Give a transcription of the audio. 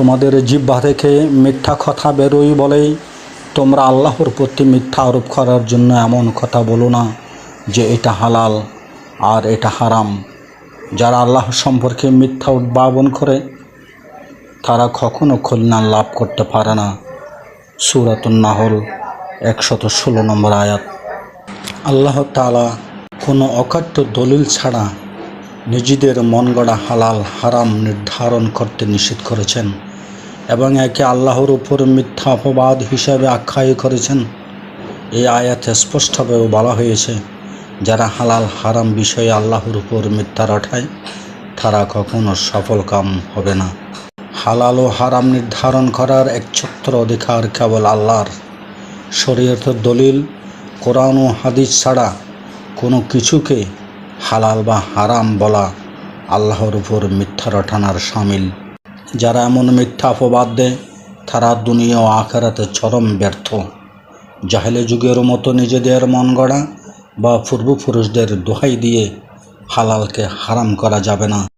তোমাদের জিহ্বা থেকে মিথ্যা কথা বেরোয় বলেই তোমরা আল্লাহর প্রতি মিথ্যা আরোপ করার জন্য এমন কথা বলো না যে এটা হালাল আর এটা হারাম। যারা আল্লাহ সম্পর্কে মিথ্যা উদ্ভাবন করে তারা কখনো কল্যাণ লাভ করতে পারে না। সূরাতুন নাহল 116 নম্বর আয়াত। আল্লাহ তাআলা কোনো অকাট্য দলিল ছাড়া নিজেদের মন গড়া হালাল হারাম নির্ধারণ করতে নিষেধ করেছেন এবং একে আল্লাহর উপর মিথ্যা অপবাদ হিসাবে আখ্যায়িত করেছেন। এই আয়াতে স্পষ্টভাবে বলা হয়েছে, যারা হালাল হারাম বিষয়ে আল্লাহর উপর মিথ্যা রটায় তারা কখনো সফলকাম হবে না। হালাল ও হারাম নির্ধারণ করার একচ্ছত্র অধিকার কেবল আল্লাহর। শরীয়তের দলিল কোরআন ও হাদিস ছাড়া কোনো কিছুকে হালাল বা হারাম বলা আল্লাহর উপর মিথ্যা রটানোর শামিল। যারা এমন মিথ্যা অপবাদ দেয় তারা দুনিয়া ও আখিরাতে চরম ব্যর্থ। জাহেলি যুগের মতো নিজেদের মন গড়া বা পূর্বপুরুষদের দোহাই দিয়ে হালালকে হারাম করা যাবে না।